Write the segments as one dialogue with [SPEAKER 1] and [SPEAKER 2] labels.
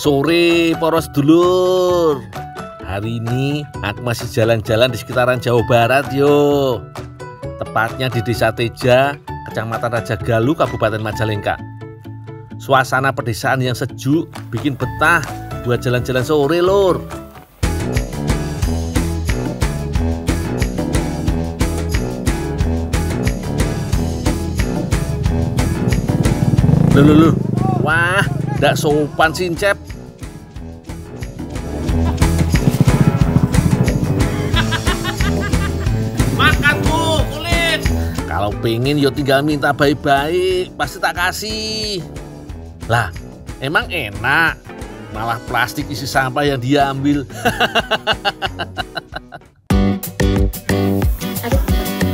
[SPEAKER 1] Sore poros dulur. Hari ini aku masih jalan-jalan di sekitaran Jawa Barat yo. Tepatnya di Desa Teja, Kecamatan Raja Galuh, Kabupaten Majalengka. Suasana pedesaan yang sejuk bikin betah buat jalan-jalan sore lur. Loh. Wah, ndak sopan sih Cep. Makan tuh kulit. Kalau pengen yo tinggal minta baik-baik, pasti tak kasih. Lah, emang enak. Malah plastik isi sampah yang diambil.
[SPEAKER 2] Aduh,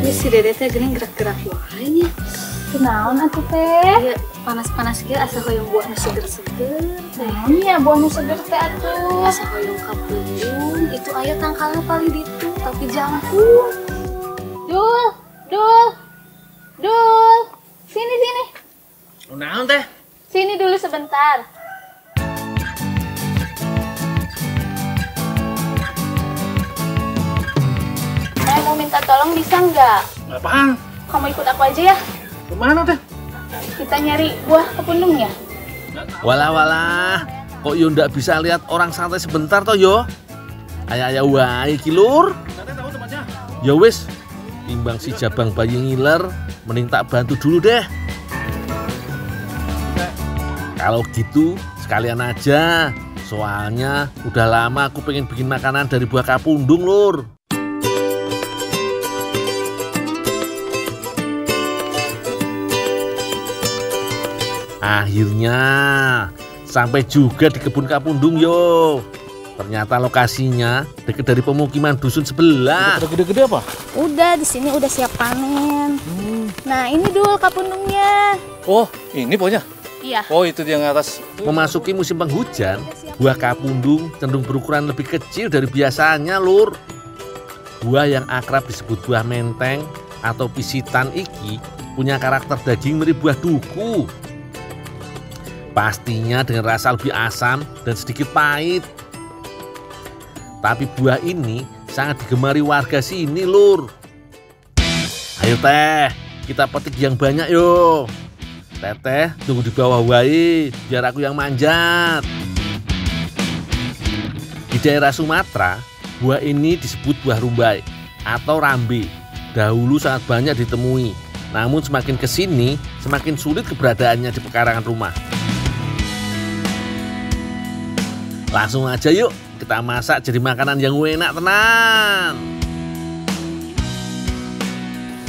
[SPEAKER 2] ini si Dede teh geuning gerak-gerak wae nya.
[SPEAKER 3] Kunaon atuh teh?
[SPEAKER 2] Iya, panas-panas ge asa hoyong buah nu seger-seger.
[SPEAKER 3] Naon ya buah nu seger teh atuh?
[SPEAKER 2] Asa hoyong kapundung, itu aya tangkalna paling ditu, tapi jangkung.
[SPEAKER 3] Dul. Sini.
[SPEAKER 1] Kunaon teh?
[SPEAKER 3] Sini dulu sebentar. Saya mau minta tolong bisa nggak?
[SPEAKER 1] Apaan?
[SPEAKER 3] Kamu ikut aku aja ya.
[SPEAKER 1] Kemana teh?
[SPEAKER 3] Kita nyari buah kepundungnya.
[SPEAKER 1] Walah, kok yo ndak bisa lihat orang santai sebentar toh yo? Aya wae iki lur. Ya wis, timbang si jabang bayi ngiler, mending tak bantu dulu deh. Kalau gitu sekalian aja. Soalnya udah lama aku pengen bikin makanan dari buah kapundung lur. Akhirnya sampai juga di kebun kapundung yo. Ternyata lokasinya dekat dari pemukiman dusun sebelah.
[SPEAKER 4] Gede-gede apa?
[SPEAKER 3] Udah di sini udah siap panen. Nah ini dulu kapundungnya.
[SPEAKER 4] Oh, ini pohonnya?
[SPEAKER 3] Iya.
[SPEAKER 4] Oh, itu yang atas.
[SPEAKER 1] Memasuki musim penghujan, buah kapundung cenderung berukuran lebih kecil dari biasanya lur. Buah yang akrab disebut buah menteng atau pisitan iki punya karakter daging mirip buah duku. Pastinya dengan rasa lebih asam dan sedikit pahit. Tapi buah ini sangat digemari warga sini lur. Ayo teh, kita petik yang banyak yo. Teteh tunggu di bawah wae, biar aku yang manjat. Di daerah Sumatera, buah ini disebut buah rumbai atau rambe. Dahulu sangat banyak ditemui, namun semakin kesini semakin sulit keberadaannya di pekarangan rumah. Langsung aja yuk kita masak jadi makanan yang enak tenan.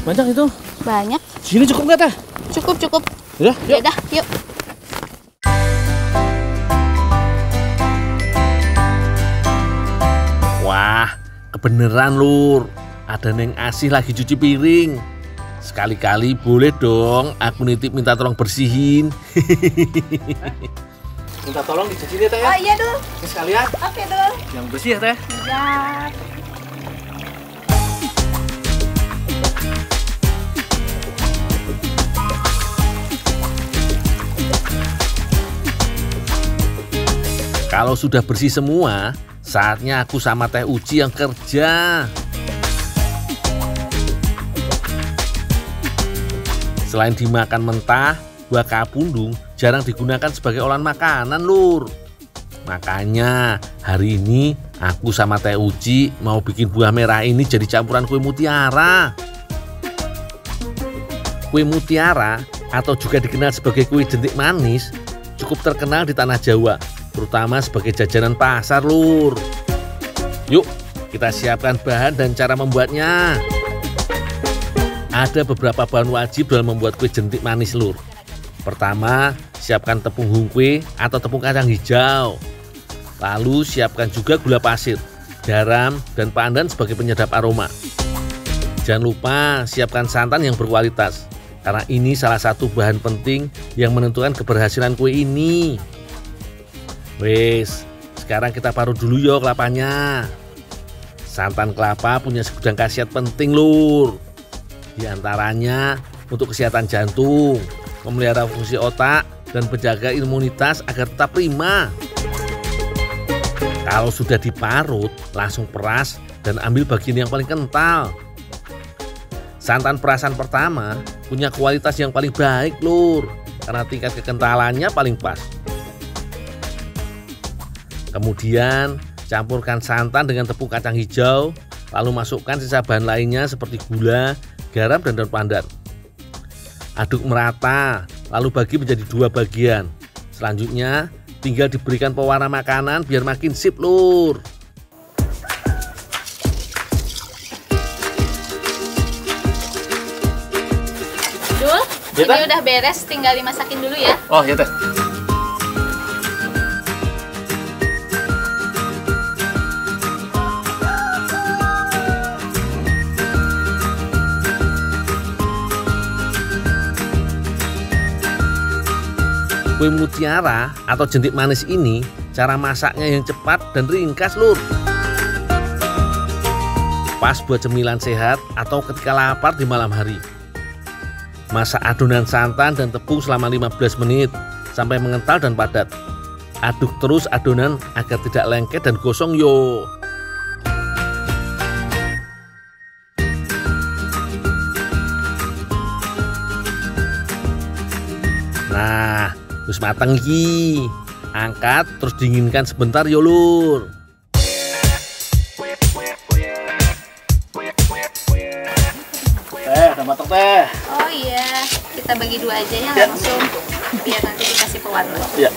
[SPEAKER 4] Banyak itu?
[SPEAKER 3] Banyak.
[SPEAKER 4] Sini cukup nggak teh?
[SPEAKER 3] Cukup.
[SPEAKER 4] Ya,
[SPEAKER 3] Ya dah, yuk.
[SPEAKER 1] Wah, kebeneran lur. Ada Neng Asih lagi cuci piring. Sekali-kali boleh dong aku nitip minta tolong bersihin.
[SPEAKER 4] Minta tolong dicuci ya teh ya?
[SPEAKER 3] Oh iya Dul.
[SPEAKER 4] Sekalian.
[SPEAKER 3] Oke Dul.
[SPEAKER 4] Yang bersih ya teh?
[SPEAKER 3] Ya.
[SPEAKER 1] Kalau sudah bersih semua, saatnya aku sama Teh Uci yang kerja. Selain dimakan mentah, buah kapundung jarang digunakan sebagai olahan makanan lur. Makanya hari ini aku sama Teh Uci mau bikin buah merah ini jadi campuran kue mutiara. Kue mutiara atau juga dikenal sebagai kue jentik manis cukup terkenal di tanah Jawa, terutama sebagai jajanan pasar lur. Yuk kita siapkan bahan dan cara membuatnya. Ada beberapa bahan wajib dalam membuat kue jentik manis lur. Pertama, siapkan tepung hungkwe atau tepung kacang hijau. Lalu siapkan juga gula pasir, garam, dan pandan sebagai penyedap aroma. Jangan lupa siapkan santan yang berkualitas, karena ini salah satu bahan penting yang menentukan keberhasilan kue ini. Wes, sekarang kita parut dulu yuk kelapanya. Santan kelapa punya segudang khasiat penting lur. Di antaranya untuk kesehatan jantung, memelihara fungsi otak, dan menjaga imunitas agar tetap prima. Kalau sudah diparut, langsung peras dan ambil bagian yang paling kental. Santan perasan pertama punya kualitas yang paling baik, Lur, karena tingkat kekentalannya paling pas. Kemudian campurkan santan dengan tepung kacang hijau, lalu masukkan sisa bahan lainnya seperti gula, garam, dan daun pandan. Aduk merata, lalu bagi menjadi 2 bagian. Selanjutnya tinggal diberikan pewarna makanan biar makin sip, Lur.
[SPEAKER 3] Dul,
[SPEAKER 4] Ya,
[SPEAKER 3] ini
[SPEAKER 4] Teh?
[SPEAKER 3] udah beres, tinggal dimasakin dulu ya.
[SPEAKER 4] Oh ya teh.
[SPEAKER 1] Kue mutiara atau jentik manis ini cara masaknya yang cepat dan ringkas, Lur. Pas buat cemilan sehat atau ketika lapar di malam hari. Masak adonan santan dan tepung selama 15 menit sampai mengental dan padat. Aduk terus adonan agar tidak lengket dan gosong yo. Nah, terus mateng iki. Angkat terus dinginkan sebentar yo, Lur.
[SPEAKER 4] Teh, udah matang teh.
[SPEAKER 3] Oh iya, kita bagi 2 aja ya,
[SPEAKER 4] Ya.
[SPEAKER 3] langsung. Biar nanti dikasih pewarna.
[SPEAKER 4] Iya.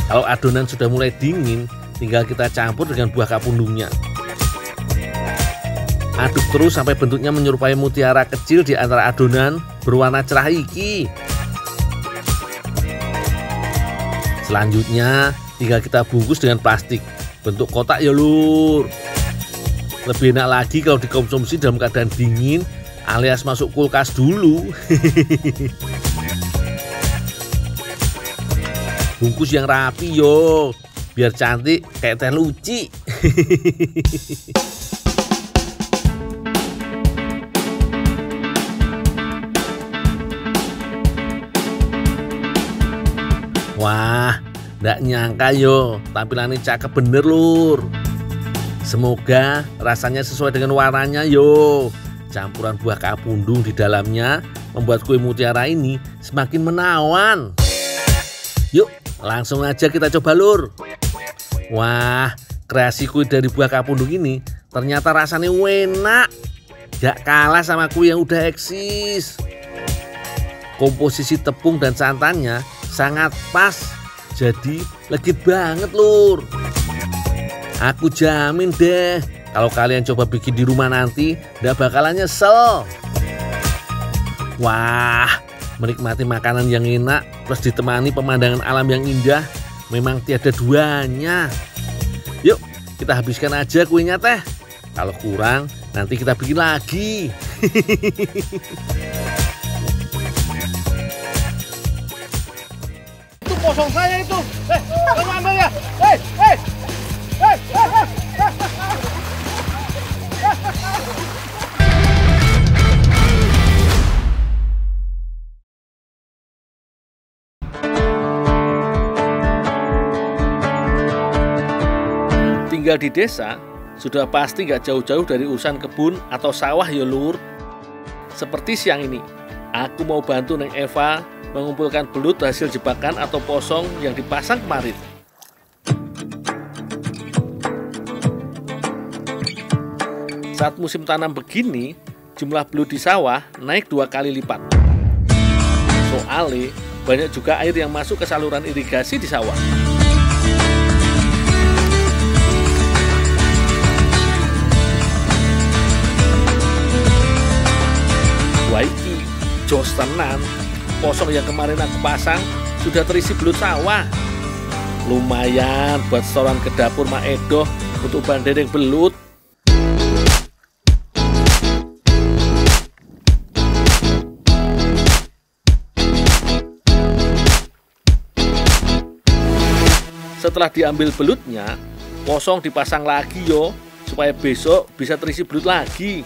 [SPEAKER 1] Kalau adonan sudah mulai dingin, tinggal kita campur dengan buah kapundungnya. Aduk terus sampai bentuknya menyerupai mutiara kecil di antara adonan berwarna cerah iki. Selanjutnya tinggal kita bungkus dengan plastik bentuk kotak ya, Lur. Lebih enak lagi kalau dikonsumsi dalam keadaan dingin alias masuk kulkas dulu. Bungkus yang rapi yo, biar cantik kayak teh luci. Wah, nggak nyangka yo, tampilannya cakep bener, Lur. Semoga rasanya sesuai dengan warnanya yo. Campuran buah kapundung di dalamnya membuat kue mutiara ini semakin menawan. Yuk, langsung aja kita coba, Lur. Wah, kreasi kue dari buah kapundung ini ternyata rasanya enak. Gak kalah sama kue yang udah eksis. Komposisi tepung dan santannya sangat pas, jadi legit banget, Lur. Aku jamin deh, kalau kalian coba bikin di rumah nanti gak bakalan nyesel. Wah, menikmati makanan yang enak plus ditemani pemandangan alam yang indah memang tiada duanya. Yuk, kita habiskan aja kuenya, Teh. Kalau kurang, nanti kita bikin lagi.
[SPEAKER 4] Itu kosong saya itu. Kamu ambil ya. Hei.
[SPEAKER 1] 'Tinggal di desa, sudah pasti gak jauh-jauh dari urusan kebun atau sawah ya, Lur. Seperti siang ini, aku mau bantu Neng Eva mengumpulkan belut hasil jebakan atau posong yang dipasang kemarin. Saat musim tanam begini, jumlah belut di sawah naik 2 kali lipat. Soalnya banyak juga air yang masuk ke saluran irigasi di sawah. Waiki, jos tenan, posong yang kemarin aku pasang sudah terisi belut sawah. Lumayan buat setoran ke dapur Mak Edoh untuk bandeng belut. Setelah diambil belutnya, posong dipasang lagi yo, supaya besok bisa terisi belut lagi.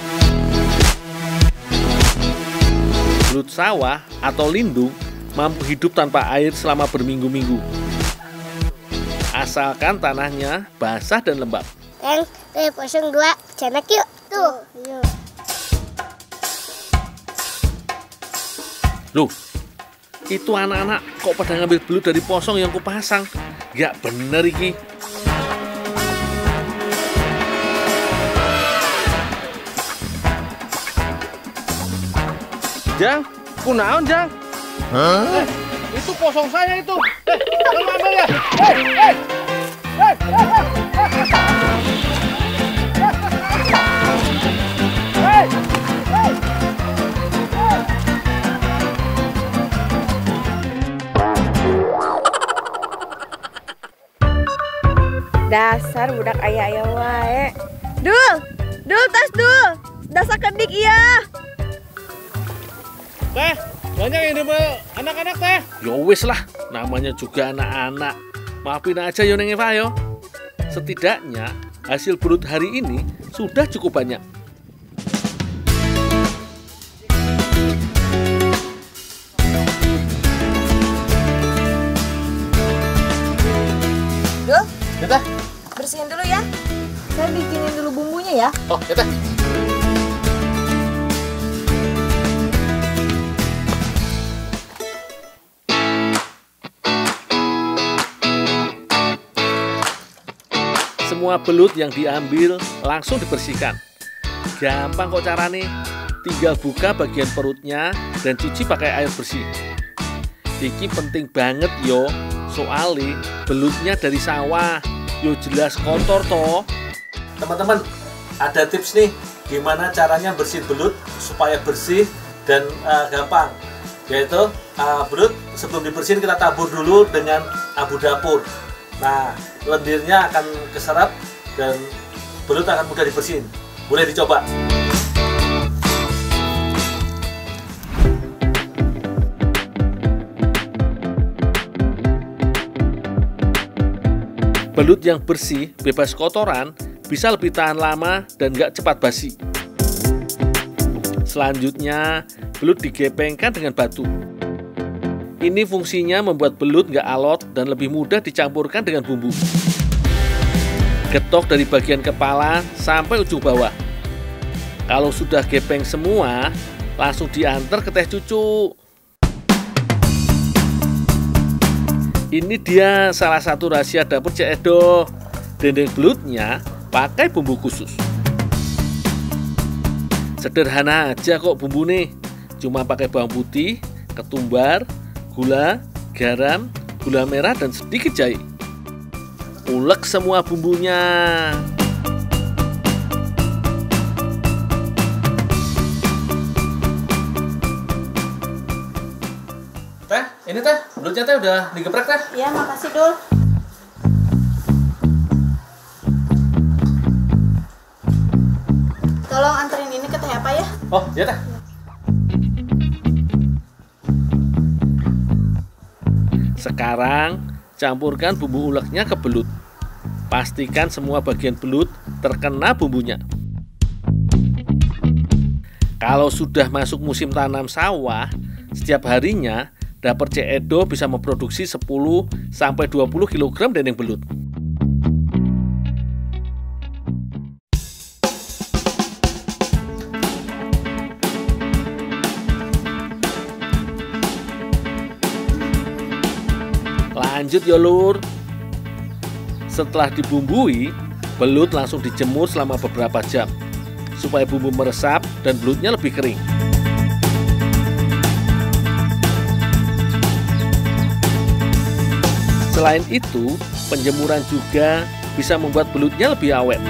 [SPEAKER 1] Belut sawah atau lindung mampu hidup tanpa air selama berminggu-minggu. Asalkan tanahnya basah dan lembab.
[SPEAKER 5] Yang 02, janak yuk. Tuh, yuk.
[SPEAKER 1] Loh, itu anak-anak kok pada ngambil belut dari posong yang kupasang? Gak bener iki.
[SPEAKER 4] Jang, kunaon Jang? Itu posong saya itu. Kamu ambil ya.
[SPEAKER 3] Dasar budak ayah wae. Dul, tas dul. Dasar kedik iya.
[SPEAKER 4] Teh, banyak yang dibel anak-anak teh.
[SPEAKER 1] Ya wis lah, namanya juga anak-anak. Maafin aja yo Neng Eva yo. Setidaknya hasil belut hari ini sudah cukup banyak.
[SPEAKER 3] Dul,
[SPEAKER 4] Ya teh.
[SPEAKER 3] bersihin dulu ya. Saya bikinin dulu bumbunya ya.
[SPEAKER 4] Oh, ya teh.
[SPEAKER 1] Semua belut yang diambil langsung dibersihkan. Gampang kok caranya. Tinggal buka bagian perutnya dan cuci pakai air bersih. Iki penting banget yo, soalnya belutnya dari sawah. Yo jelas kotor toh. Teman-teman, ada tips nih gimana caranya bersihin belut supaya bersih dan gampang. Yaitu belut sebelum dibersihin kita tabur dulu dengan abu dapur. Nah, lendirnya akan keserap dan belut akan mudah dibersihin. Boleh dicoba. Belut yang bersih, bebas kotoran, bisa lebih tahan lama dan nggak cepat basi. Selanjutnya, belut digepengkan dengan batu. Ini fungsinya membuat belut nggak alot dan lebih mudah dicampurkan dengan bumbu. Getok dari bagian kepala sampai ujung bawah. Kalau sudah gepeng semua, langsung diantar ke teh cucu. Ini dia salah satu rahasia dapur Cek Edo. Dendeng belutnya pakai bumbu khusus. Sederhana aja kok bumbu nih. Cuma pakai bawang putih, ketumbar, gula, garam, gula merah, dan sedikit jahe. Ulek semua bumbunya. Teh, ini teh, belutnya teh udah digeprek teh.
[SPEAKER 3] Iya, makasih Dul. Tolong anterin ini ke teh apa ya?
[SPEAKER 1] Oh, iya teh. Sekarang campurkan bumbu uleknya ke belut. Pastikan semua bagian belut terkena bumbunya. Kalau sudah masuk musim tanam sawah, setiap harinya dapur Cek Edo bisa memproduksi 10-20 kg dendeng belut. Lanjut ya lur. Setelah dibumbui, belut langsung dijemur selama beberapa jam supaya bumbu meresap dan belutnya lebih kering. Selain itu, penjemuran juga bisa membuat belutnya lebih awet.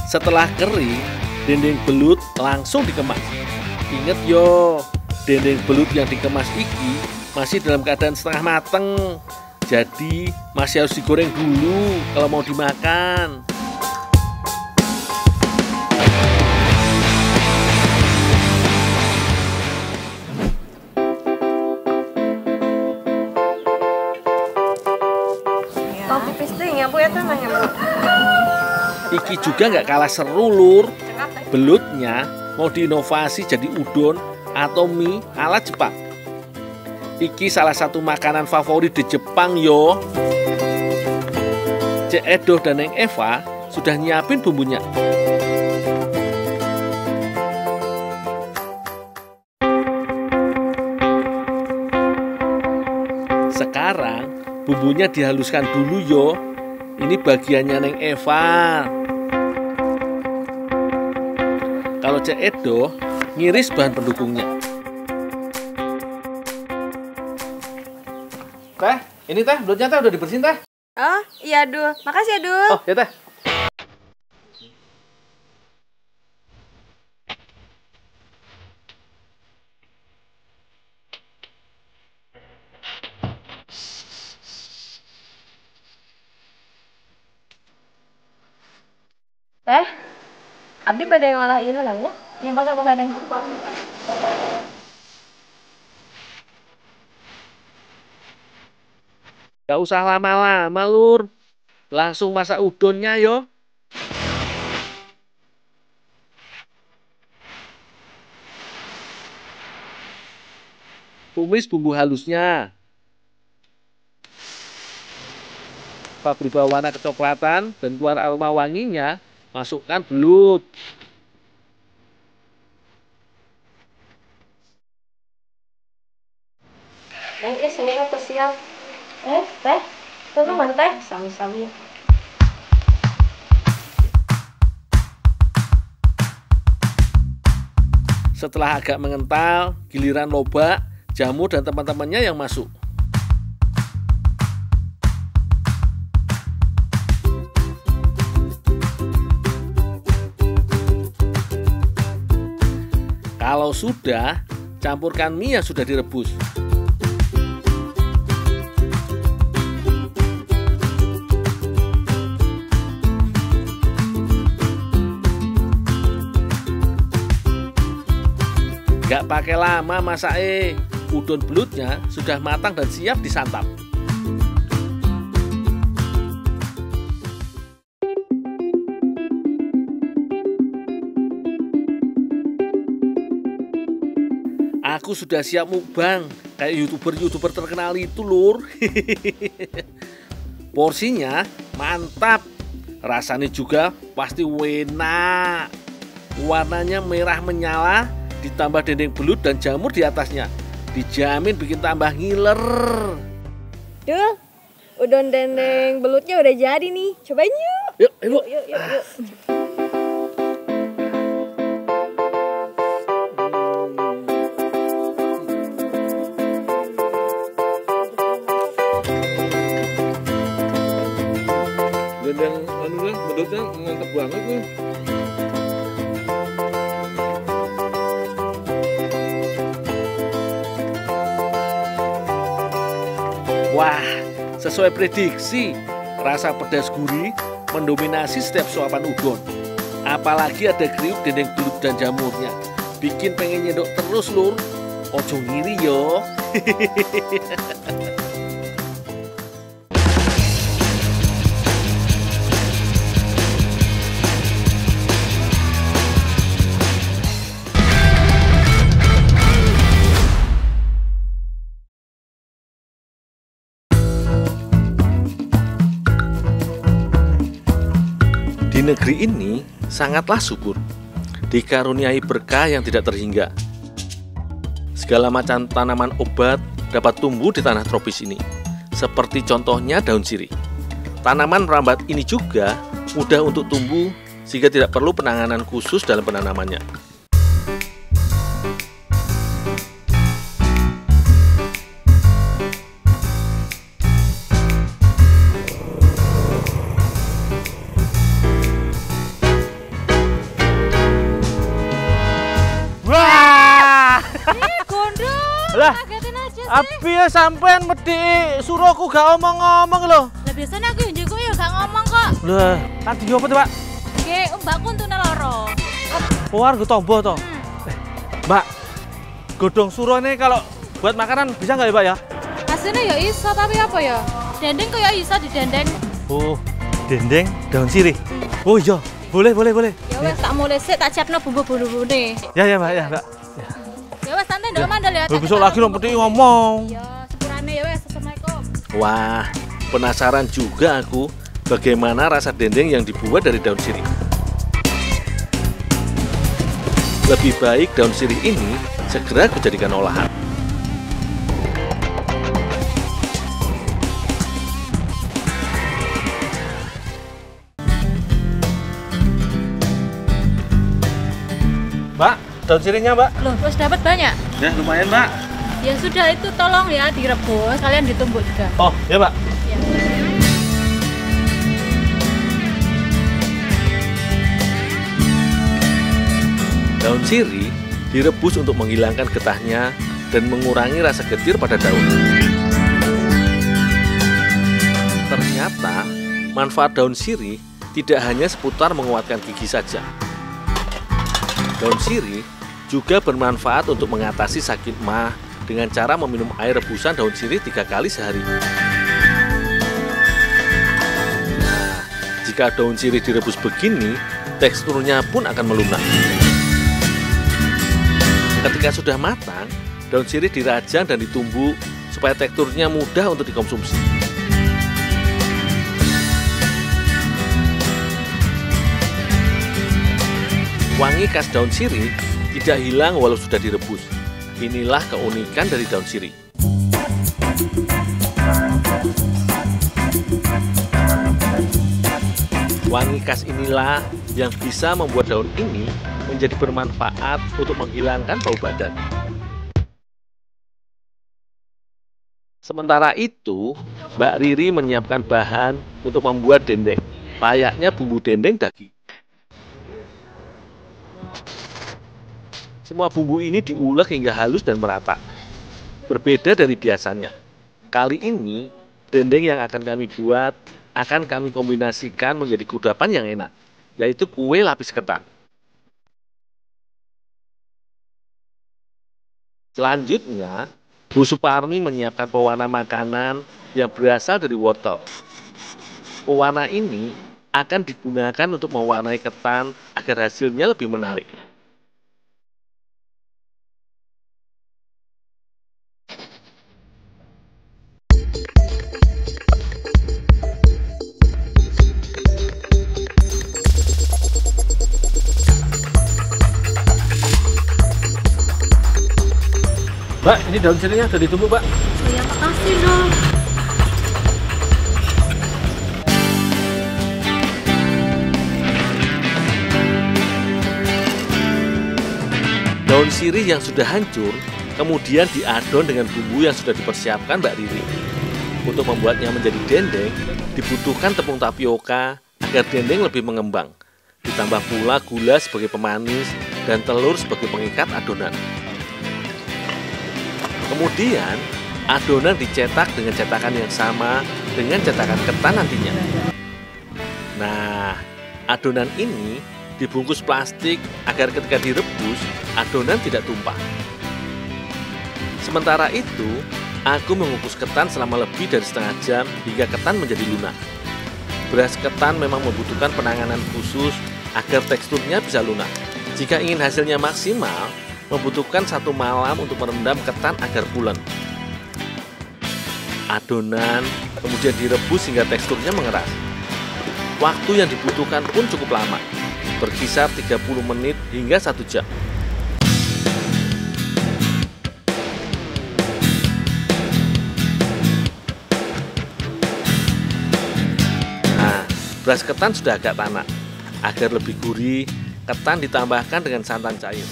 [SPEAKER 1] Setelah kering, dendeng belut langsung dikemas. Ingat yo, dendeng belut yang dikemas iki masih dalam keadaan setengah mateng. Jadi masih harus digoreng dulu kalau mau dimakan.
[SPEAKER 3] Mau pipis deh ya Bu ya tanahnya Bu.
[SPEAKER 1] Iki Iki juga nggak kalah seru lur. Belutnya mau diinovasi jadi udon atau mie ala Jepang. Iki salah satu makanan favorit di Jepang yo. Cek Edo dan Neng Eva sudah nyiapin bumbunya. Sekarang bumbunya dihaluskan dulu yo. Ini bagiannya Neng Eva. Kalau Cek Edo ngiris bahan pendukungnya. Teh, ini teh, belutnya teh udah dibersihin teh.
[SPEAKER 6] Oh iya Dul, makasih ya Dul.
[SPEAKER 1] Oh ya teh.
[SPEAKER 6] Teh, abdi pada yang olah ini lah ya. Yang masak yang
[SPEAKER 1] Gak usah lama-lama lur. Langsung masak udonnya yo. Tumis bumbu halusnya. Setelah berubah warna kecoklatan dan keluar aroma wanginya, masukkan belut.
[SPEAKER 6] sini apa siang? Teh, tuh mana teh? Sami-sami.
[SPEAKER 1] Setelah agak mengental, giliran Loba, Jamu dan teman-temannya yang masuk. Kalau sudah, campurkan mie yang sudah direbus. Gak pakai lama masak, udon belutnya sudah matang dan siap disantap. Aku sudah siap mukbang kayak youtuber terkenal itu lur. Porsinya mantap, rasanya juga pasti enak. Warnanya merah menyala, ditambah dendeng belut dan jamur di atasnya. Dijamin bikin tambah ngiler.
[SPEAKER 6] Dul, udon dendeng belutnya udah jadi nih. Cobain yuk.
[SPEAKER 1] Yuk, yuk.
[SPEAKER 6] Yuk.
[SPEAKER 4] Dendeng belutnya mantep banget nih.
[SPEAKER 1] Wah, sesuai prediksi, rasa pedas gurih mendominasi setiap suapan udon. Apalagi ada kriuk dendeng belut dan jamurnya. Bikin pengen nyedok terus lur. Ojo ngiri yo. Di negeri ini sangatlah subur, dikaruniai berkah yang tidak terhingga. Segala macam tanaman obat dapat tumbuh di tanah tropis ini, seperti contohnya daun sirih. Tanaman merambat ini juga mudah untuk tumbuh sehingga tidak perlu penanganan khusus dalam penanamannya.
[SPEAKER 4] Lah, abi ya sampean medi suruhku gak omong-omong lho.
[SPEAKER 3] Lah biasanya aku yang jago ya gak ngomong kok.
[SPEAKER 4] Lah, tadi apa tuh, Pak?
[SPEAKER 3] Oke, mbakku untune loro.
[SPEAKER 4] Keluar gue tombo toh. Mbak, godong suruh nih kalau buat makanan bisa nggak ya, Pak ya?
[SPEAKER 3] Hasilnya ya iso tapi apa ya? Dendeng kok ya iso didendeng.
[SPEAKER 4] Oh, dendeng daun sirih. Oh iya, boleh.
[SPEAKER 3] Ya wes tak mulai sih tak siapno bumbu-bumbune.
[SPEAKER 4] Ya Mbak, ya Mbak.
[SPEAKER 3] Ya wes santai ndok mandel ya.
[SPEAKER 4] Besok lagi dong penting ngomong.
[SPEAKER 3] Ya sepurane ya wes. Assalamualaikum.
[SPEAKER 1] Wah, penasaran juga aku bagaimana rasa dendeng yang dibuat dari daun sirih. Lebih baik daun sirih ini segera kujadikan olahan.
[SPEAKER 4] Mbak, daun sirihnya Mbak.
[SPEAKER 3] Loh, terus dapat banyak?
[SPEAKER 4] Ya lumayan Mbak.
[SPEAKER 3] Ya sudah itu tolong ya direbus, kalian ditumbuk juga.
[SPEAKER 4] Oh ya Mbak.
[SPEAKER 3] Ya.
[SPEAKER 1] Daun sirih direbus untuk menghilangkan getahnya dan mengurangi rasa getir pada daun. Ternyata manfaat daun sirih tidak hanya seputar menguatkan gigi saja. Daun sirih juga bermanfaat untuk mengatasi sakit mah dengan cara meminum air rebusan daun sirih 3 kali sehari. Nah, jika daun sirih direbus begini, teksturnya pun akan melunak. Ketika sudah matang, daun sirih dirajang dan ditumbuk supaya teksturnya mudah untuk dikonsumsi. Wangi khas daun sirih tidak hilang walau sudah direbus. Inilah keunikan dari daun sirih. Wangi khas inilah yang bisa membuat daun ini menjadi bermanfaat untuk menghilangkan bau badan. Sementara itu, Mbak Riri menyiapkan bahan untuk membuat dendeng. Layaknya bumbu dendeng daging. Semua bumbu ini diulek hingga halus dan merata. Berbeda dari biasanya. Kali ini, dendeng yang akan kami buat akan kami kombinasikan menjadi kudapan yang enak, yaitu kue lapis ketan. Selanjutnya, Bu Suparmi menyiapkan pewarna makanan yang berasal dari wortel. Pewarna ini akan digunakan untuk mewarnai ketan agar hasilnya lebih menarik.
[SPEAKER 4] Mbak, ini daun sirihnya sudah ditumbuk, Mbak.
[SPEAKER 3] Ya makasih dong.
[SPEAKER 1] Daun sirih yang sudah hancur kemudian diadon dengan bumbu yang sudah dipersiapkan Mbak Riri. Untuk membuatnya menjadi dendeng, dibutuhkan tepung tapioka agar dendeng lebih mengembang. Ditambah pula gula sebagai pemanis dan telur sebagai pengikat adonan. Kemudian, adonan dicetak dengan cetakan yang sama dengan cetakan ketan nantinya. Nah, adonan ini dibungkus plastik agar ketika direbus, adonan tidak tumpah. Sementara itu, aku mengukus ketan selama lebih dari setengah jam hingga ketan menjadi lunak. Beras ketan memang membutuhkan penanganan khusus agar teksturnya bisa lunak. Jika ingin hasilnya maksimal, membutuhkan 1 malam untuk merendam ketan agar pulen. Adonan kemudian direbus hingga teksturnya mengeras. Waktu yang dibutuhkan pun cukup lama, berkisar 30 menit hingga 1 jam. Nah, beras ketan sudah agak tanak. Agar lebih gurih, ketan ditambahkan dengan santan cair.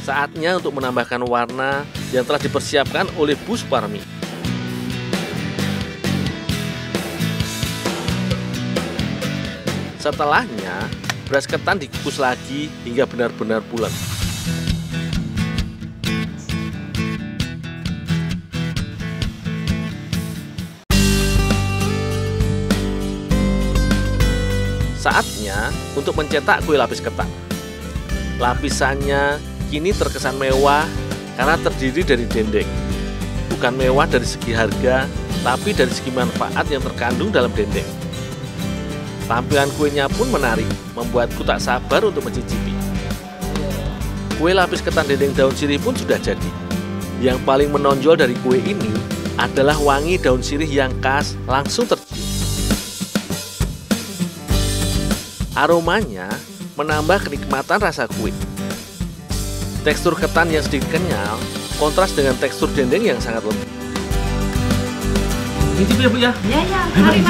[SPEAKER 1] Saatnya untuk menambahkan warna yang telah dipersiapkan oleh Bu Suparmi. Setelahnya, beras ketan dikukus lagi hingga benar-benar pulen. Saatnya untuk mencetak kue lapis ketan. Lapisannya kini terkesan mewah karena terdiri dari dendeng. Bukan mewah dari segi harga, tapi dari segi manfaat yang terkandung dalam dendeng. Tampilan kuenya pun menarik, membuatku tak sabar untuk mencicipi. Kue lapis ketan dendeng daun sirih pun sudah jadi. Yang paling menonjol dari kue ini adalah wangi daun sirih yang khas langsung tercium. Aromanya menambah kenikmatan rasa kue. Tekstur ketan yang sedikit kenyal kontras dengan tekstur dendeng yang sangat lembut. Ini ya Bu ya?
[SPEAKER 2] Iya, mari.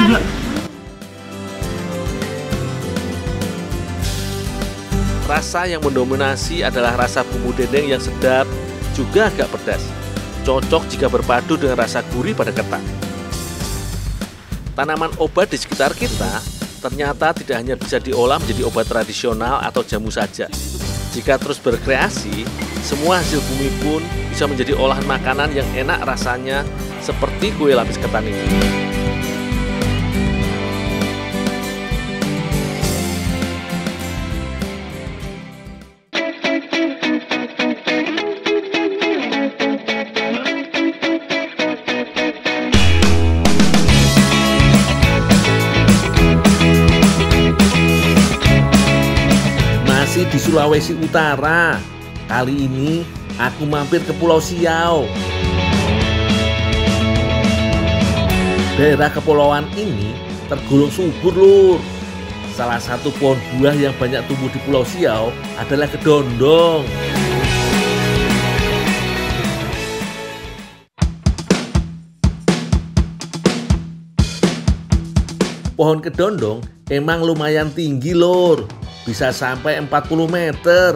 [SPEAKER 1] Rasa yang mendominasi adalah rasa bumbu dendeng yang sedap, juga agak pedas. Cocok jika berpadu dengan rasa gurih pada ketan. Tanaman obat di sekitar kita ternyata tidak hanya bisa diolah menjadi obat tradisional atau jamu saja. Jika terus berkreasi, semua hasil bumi pun bisa menjadi olahan makanan yang enak rasanya seperti kue lapis ketan ini. Di Sulawesi Utara. Kali ini aku mampir ke Pulau Siau. Daerah kepulauan ini tergolong subur, Lur. Salah satu pohon buah yang banyak tumbuh di Pulau Siau adalah kedondong. Pohon kedondong emang lumayan tinggi, Lur. Bisa sampai 40 meter.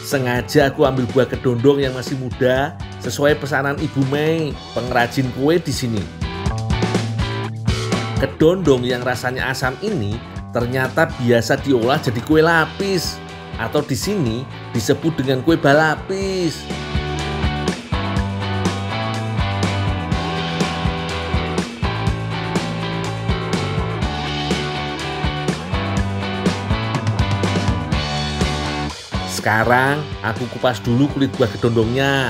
[SPEAKER 1] Sengaja aku ambil buah kedondong yang masih muda sesuai pesanan Ibu Mei, pengrajin kue di sini. Kedondong yang rasanya asam ini ternyata biasa diolah jadi kue lapis atau di sini disebut dengan kue balapis. Sekarang aku kupas dulu kulit buah kedondongnya.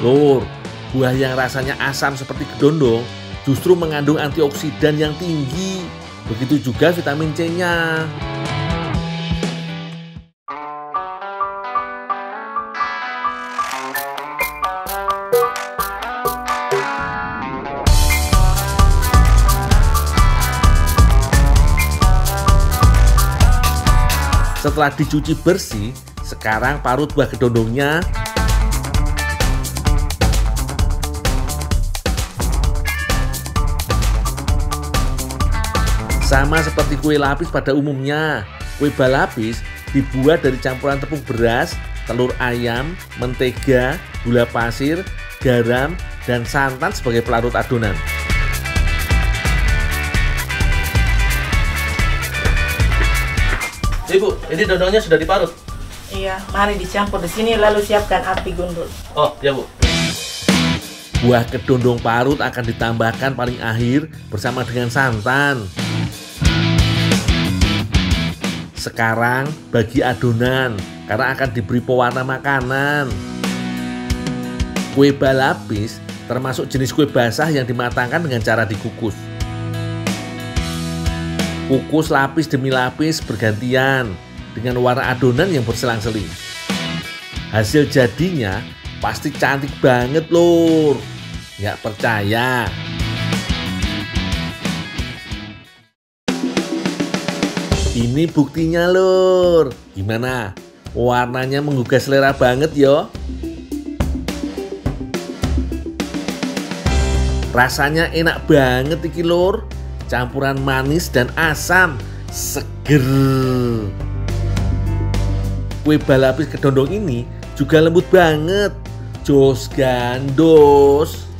[SPEAKER 1] Lur, buah yang rasanya asam seperti kedondong justru mengandung antioksidan yang tinggi. Begitu juga vitamin C-nya. Setelah dicuci bersih, sekarang parut buah kedondongnya. Sama seperti kue lapis pada umumnya, kue balapis dibuat dari campuran tepung beras, telur ayam, mentega, gula pasir, garam, dan santan sebagai pelarut adonan. Ibu, ini dondongnya sudah diparut?
[SPEAKER 7] Iya, mari dicampur di sini lalu siapkan api gundul.
[SPEAKER 1] Oh, ya Bu. Buah kedondong parut akan ditambahkan paling akhir bersama dengan santan. Sekarang bagi adonan karena akan diberi pewarna makanan. Kue balapis termasuk jenis kue basah yang dimatangkan dengan cara dikukus. Kukus lapis demi lapis bergantian dengan warna adonan yang berselang-seling. Hasil jadinya pasti cantik banget, Lur. Nggak percaya? Ini buktinya, Lur. Gimana? Warnanya menggugah selera banget, yo. Rasanya enak banget iki, Lur. Campuran manis dan asam, seger. Kue balapis kedondong ini juga lembut banget, jos gandos.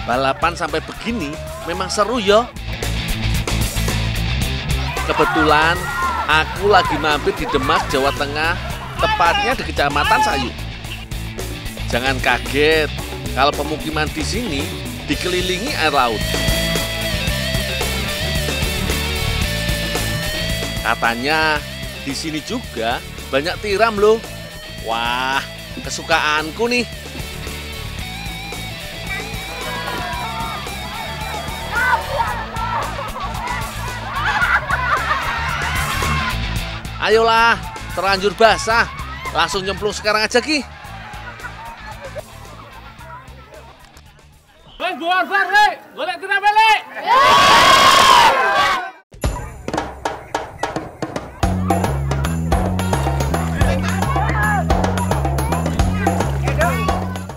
[SPEAKER 1] Balapan sampai begini memang seru yo. Kebetulan aku lagi mampir di Demak, Jawa Tengah, tepatnya di Kecamatan Sayu. Jangan kaget kalau pemukiman di sini dikelilingi air laut. Katanya di sini juga banyak tiram loh. Wah, kesukaanku nih. Ayolah, terlanjur basah. Langsung nyemplung sekarang aja, Ki.
[SPEAKER 4] Golek tiram balik.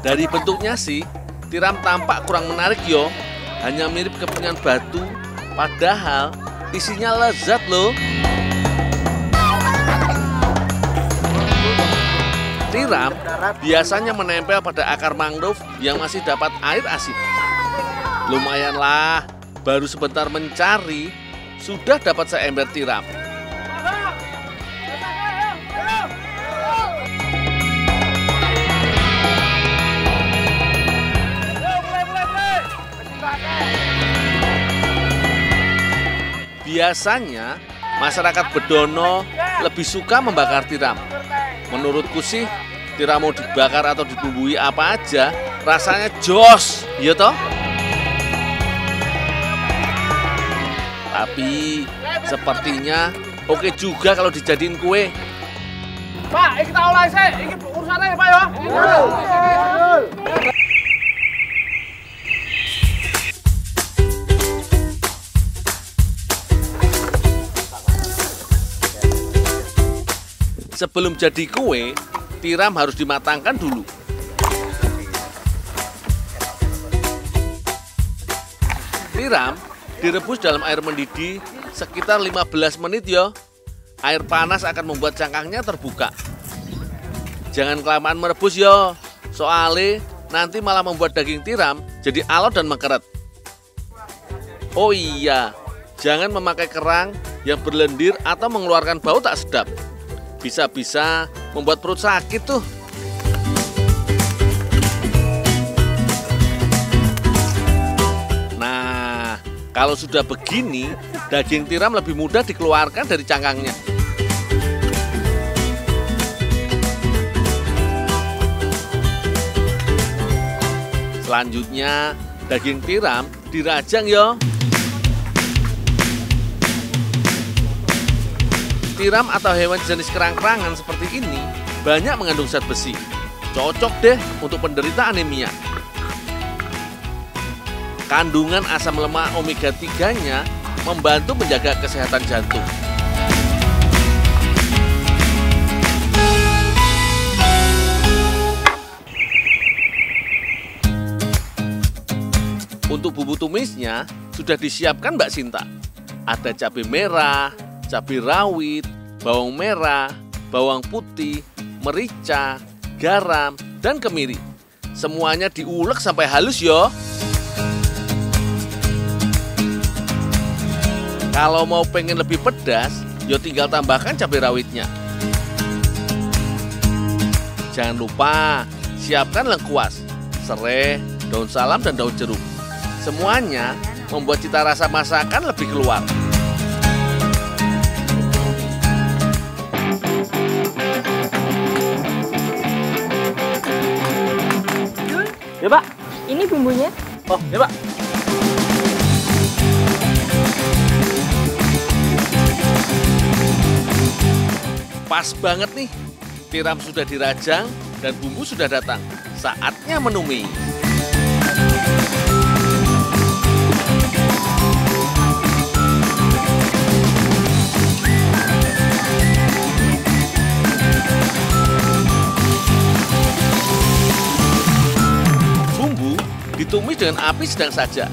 [SPEAKER 1] Dari bentuknya sih, tiram tampak kurang menarik yo. Hanya mirip kepingan batu, padahal isinya lezat loh. Tiram biasanya menempel pada akar mangrove yang masih dapat air asin. Lumayanlah, baru sebentar mencari, sudah dapat seember tiram. Biasanya, masyarakat Bedono lebih suka membakar tiram. Menurutku sih, tiram mau dibakar atau dibumbui apa aja, rasanya jos, ya toh? Tapi, sepertinya oke juga kalau dijadiin kue.
[SPEAKER 4] Pak, ini kita olah sih. Ini urusannya Pak ya.
[SPEAKER 1] Sebelum jadi kue, tiram harus dimatangkan dulu. Tiram direbus dalam air mendidih sekitar 15 menit ya. Air panas akan membuat cangkangnya terbuka. Jangan kelamaan merebus ya, soalnya nanti malah membuat daging tiram jadi alot dan mengkeret. Oh iya, jangan memakai kerang yang berlendir atau mengeluarkan bau tak sedap. Bisa-bisa membuat perut sakit tuh. Nah, kalau sudah begini, daging tiram lebih mudah dikeluarkan dari cangkangnya. Selanjutnya, daging tiram dirajang ya. Tiram atau hewan jenis kerang-kerangan seperti ini banyak mengandung zat besi. Cocok deh untuk penderita anemia. Kandungan asam lemak omega 3-nya membantu menjaga kesehatan jantung. Untuk bumbu tumisnya sudah disiapkan Mbak Sinta. Ada cabai merah, cabai rawit, bawang merah, bawang putih, merica, garam, dan kemiri. Semuanya diulek sampai halus yo. Kalau mau pengen lebih pedas, yo tinggal tambahkan cabai rawitnya. Jangan lupa siapkan lengkuas, serai, daun salam, dan daun jeruk. Semuanya membuat cita rasa masakan lebih keluar.
[SPEAKER 4] Ya Pak.
[SPEAKER 6] Ini bumbunya.
[SPEAKER 4] Oh, ya Pak.
[SPEAKER 1] Pas banget nih, tiram sudah dirajang dan bumbu sudah datang. Saatnya menumis. Bumbu ditumis dengan api sedang saja.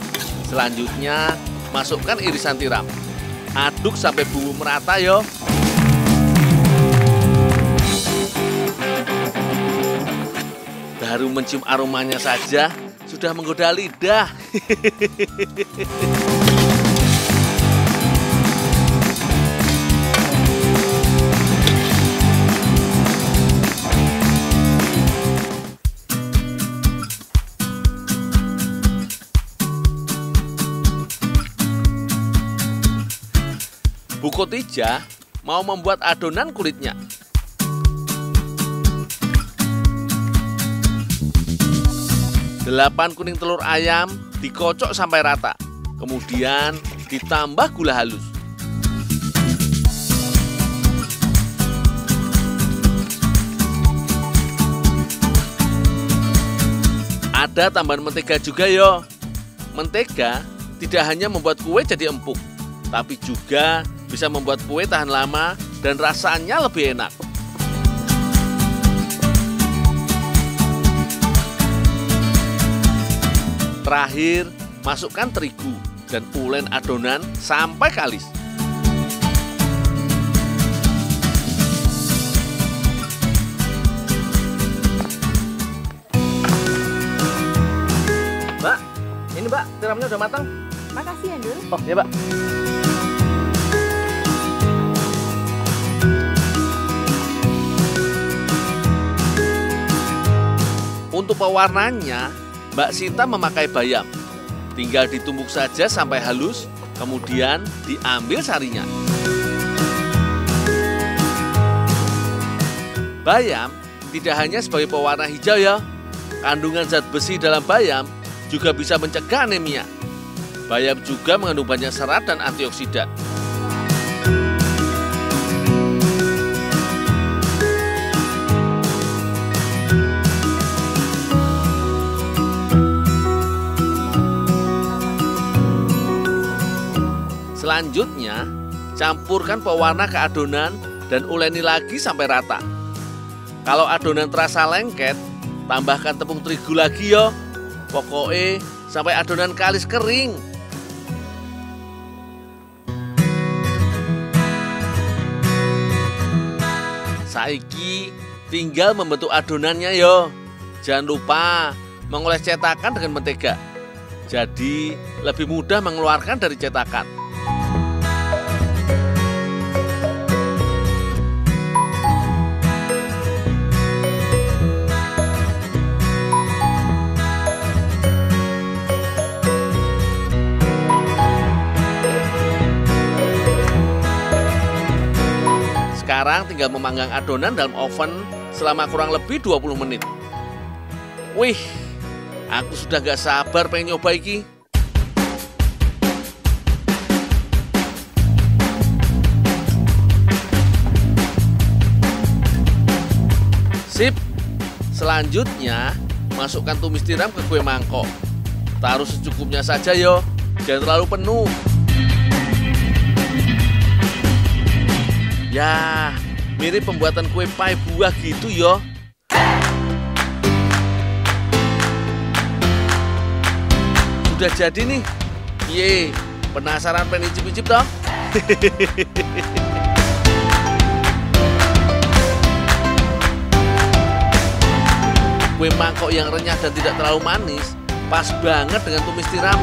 [SPEAKER 1] Selanjutnya, masukkan irisan tiram. Aduk sampai bumbu merata yo. Baru mencium aromanya saja sudah menggoda lidah. Bu Khotijah mau membuat adonan kulitnya. Delapan kuning telur ayam dikocok sampai rata, kemudian ditambah gula halus. Ada tambahan mentega juga yo. Mentega tidak hanya membuat kue jadi empuk, tapi juga bisa membuat kue tahan lama dan rasanya lebih enak. Terakhir, masukkan terigu dan ulen adonan sampai kalis.
[SPEAKER 4] Mbak, ini Mbak, tiramnya udah matang.
[SPEAKER 3] Makasih ya, Dul.
[SPEAKER 4] Oh, ya Mbak.
[SPEAKER 1] Untuk pewarnanya, Mbak Sinta memakai bayam. Tinggal ditumbuk saja sampai halus, kemudian diambil sarinya. Bayam tidak hanya sebagai pewarna hijau ya. Kandungan zat besi dalam bayam juga bisa mencegah anemia. Bayam juga mengandung banyak serat dan antioksidan. Selanjutnya, campurkan pewarna ke adonan dan uleni lagi sampai rata. Kalau adonan terasa lengket, tambahkan tepung terigu lagi yo. Pokoknya sampai adonan kalis kering. Saiki tinggal membentuk adonannya yo. Jangan lupa mengoles cetakan dengan mentega. Jadi lebih mudah mengeluarkan dari cetakan. Sekarang tinggal memanggang adonan dalam oven selama kurang lebih 20 menit. Wih, aku sudah gak sabar pengen nyoba iki. Sip, selanjutnya masukkan tumis tiram ke kue mangkok. Taruh secukupnya saja yo, jangan terlalu penuh. Ya, mirip pembuatan kue pie buah gitu yo. Sudah jadi nih. Ye, penasaran pengen icip-icip toh? Kue mangkok yang renyah dan tidak terlalu manis, pas banget dengan tumis tiram.